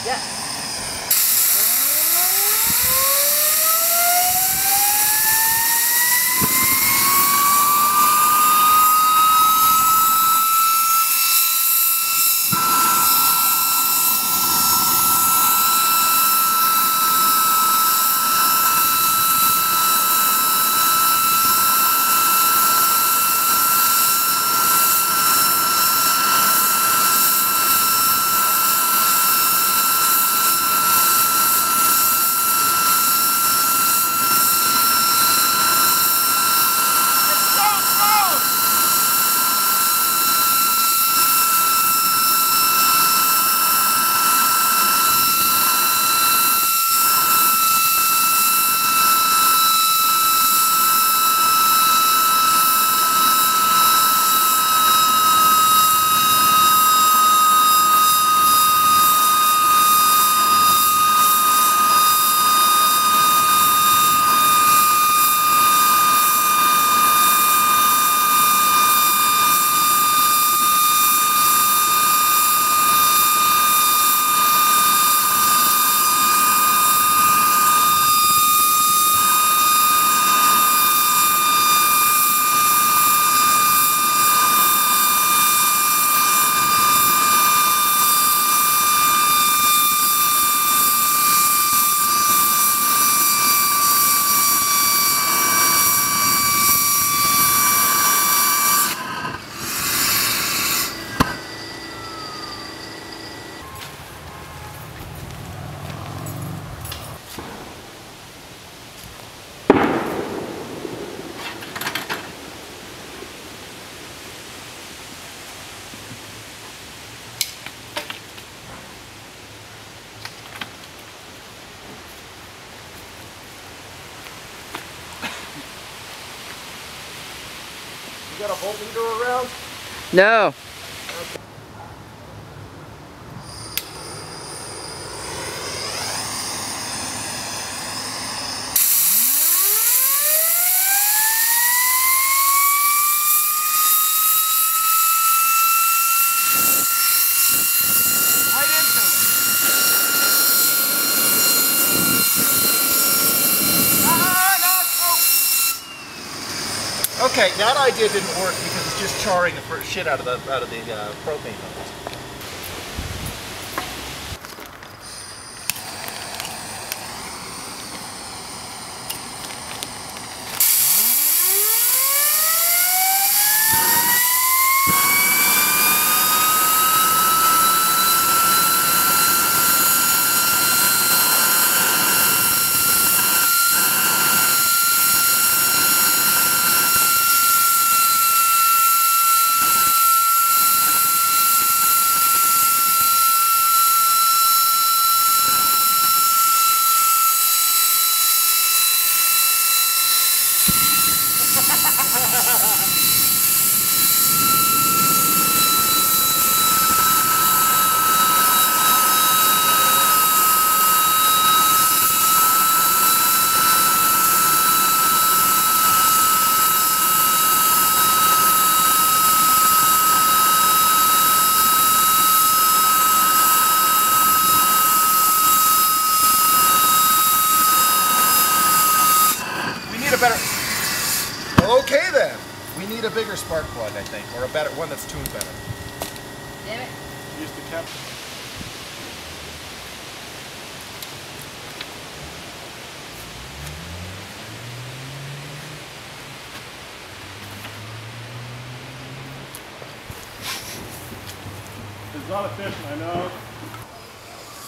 Yes. You got a voltmeter around? No. Okay, that idea didn't work because it's just charring the shit out of the propane hose. Okay then. We need a bigger spark plug, I think, or a better one that's tuned better. Damn it. Use the cap. It's not efficient, I know.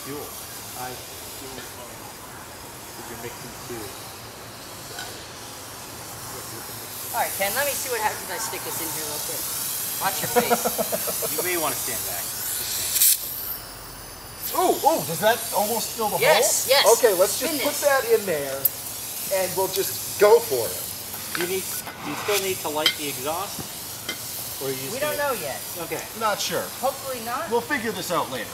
Fuel. Fuel is funny. Because you're mixing two. Alright, Ken, let me see what happens if I stick this in here real quick. Watch your face. You may want to stand back. Oh, does that almost fill the hole? Yes. Okay, let's just put that in there, and we'll just go for it. Do you still need to light the exhaust? Or We don't know yet. Okay. Not sure. Hopefully not. We'll figure this out later.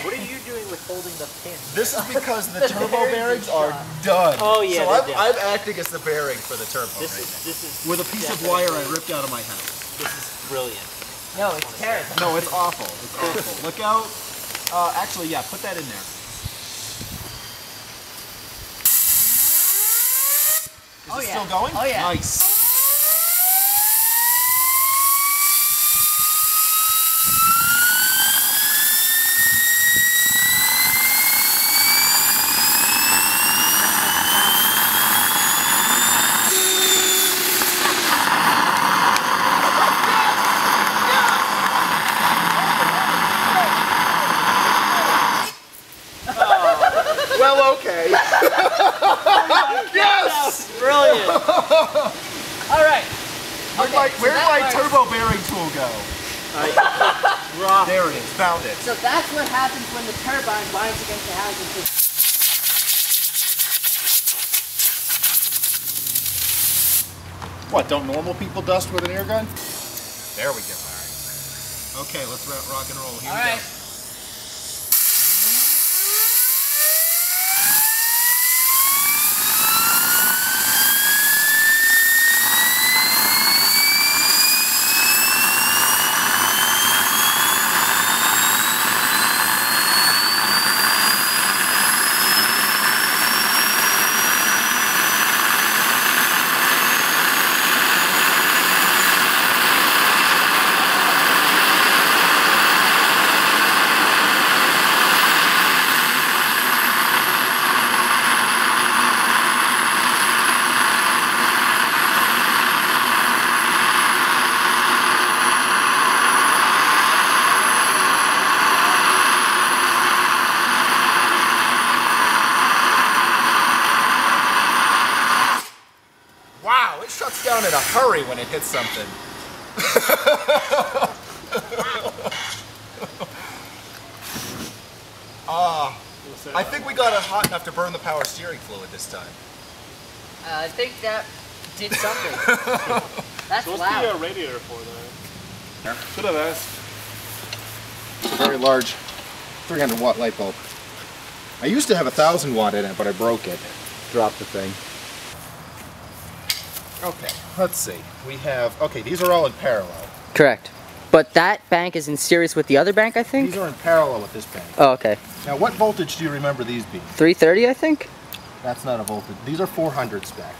What are you doing with holding the pin? This is because the turbo bearings are done. Oh yeah. So I'm acting as the bearing for the turbo. This is with a piece of wire I ripped out of my house. This is brilliant. No, it's terrible. No, it's awful. It's awful. Look out. Actually, yeah, put that in there. Is it still going? Oh yeah. Nice. Well, okay. Yes! Brilliant. All right. Where'd my turbo bearing tool go? There it is. Found it. So that's what happens when the turbine binds against the housing. What, don't normal people dust with an air gun? There we go. All right. Okay, let's rock and roll. Here we go. Wow, it shuts down in a hurry when it hits something. I think we got it hot enough to burn the power steering fluid this time. I think that did something. That's supposed loud. to be a radiator for that. Should have asked. It's a very large 300 watt light bulb. I used to have a 1000 watt in it, but I broke it. Dropped the thing. Okay, let's see. We have, okay, these are all in parallel. Correct. But that bank is in series with the other bank, I think? These are in parallel with this bank. Oh, okay. Now, what voltage do you remember these being? 330, I think? That's not a voltage. These are 400 spec.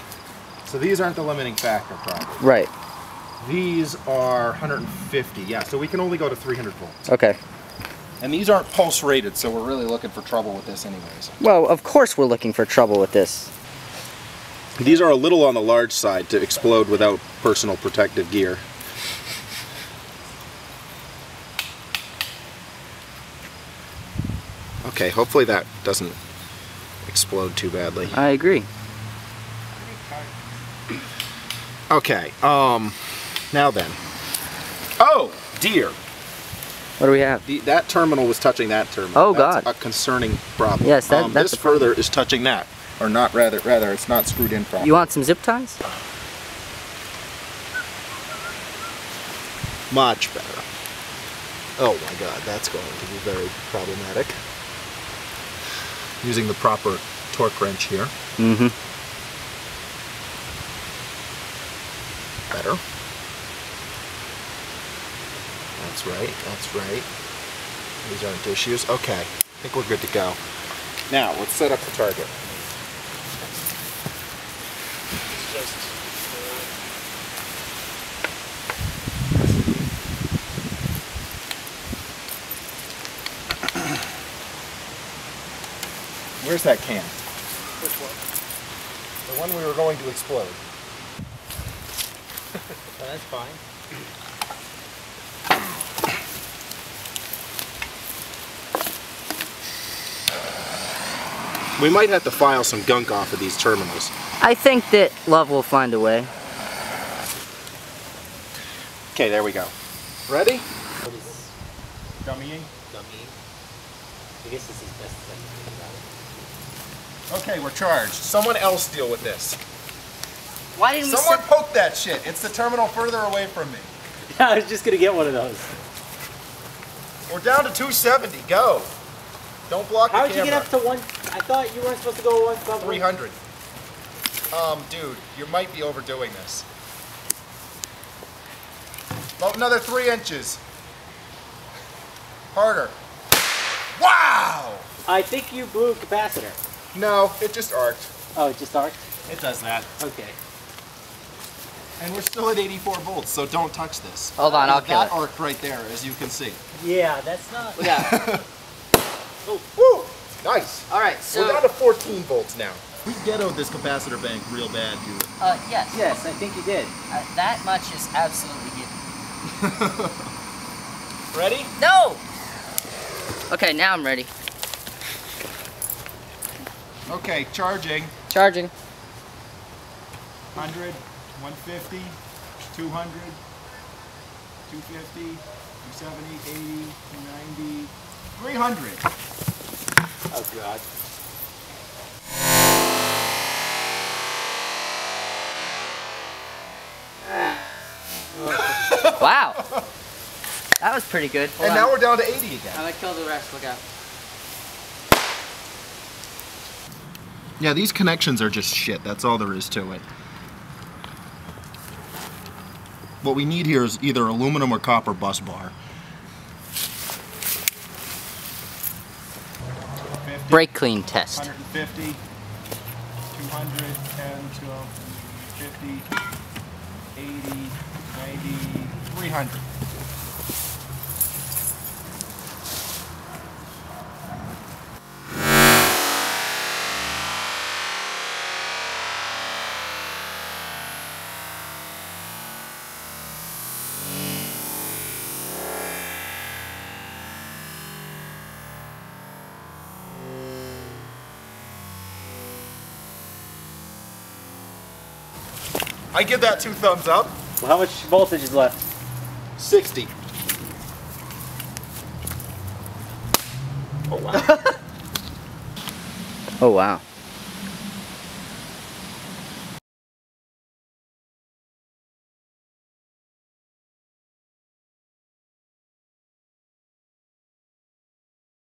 So these aren't the limiting factor, probably. Right. These are 150, yeah, so we can only go to 300 volts. Okay. And these aren't pulse rated, so we're really looking for trouble with this anyways. Well, of course we're looking for trouble with this. These are a little on the large side to explode without personal protective gear. Okay, hopefully that doesn't explode too badly. I agree. Okay, now then. Oh, dear. What do we have? That terminal was touching that terminal. Oh, that's God. a concerning problem. Yes, that's this further is touching that. Or not, rather, it's not screwed in properly. You want some zip ties? Much better. Oh my God, that's going to be very problematic. Using the proper torque wrench here. Mm-hmm. Better. That's right, that's right. These aren't issues. Okay, I think we're good to go. Now, let's set up the target. Where's that can? Which one? The one we were going to explode. Oh, that's fine. We might have to file some gunk off of these terminals. I think that love will find a way. Okay, there we go. Ready? What is Dummying. dummy? I guess this is best as I can think about it. Okay, we're charged. Someone else deal with this. Why didn't Someone poke that shit. It's the terminal further away from me. I was just gonna get one of those. We're down to 270. Go. Don't block the camera. How'd you get up to one? I thought you weren't supposed to go 1 300. Dude, you might be overdoing this. About another 3 inches. Harder. Wow! I think you blew a capacitor. No, it just arced. Oh, it just arced? It does that. Okay. And we're still at 84 volts, so don't touch this. Hold on, I'll kill that it. arc right there, as you can see. Yeah, that's not. Look out. Oh, woo! Nice. All right, so We're down to 14 volts now. We ghettoed this capacitor bank real bad, dude. yes, Yes, I think you did. that much is absolutely given. Ready? No. Okay, now I'm ready. Okay, charging. Charging. 100, 150, 200, 250, 270, 80, 90, 300. Oh God. Wow. That was pretty good. Hold And on. now we're down to 80 again. I'm gonna kill the rest. Look out. Yeah, these connections are just shit. That's all there is to it. What we need here is either aluminum or copper bus bar. 50, Brake clean test. 150, 200, 10, 12, 50, 80, 90, 300. I give that 2 thumbs up. Well, how much voltage is left? 60. Oh wow. Oh wow.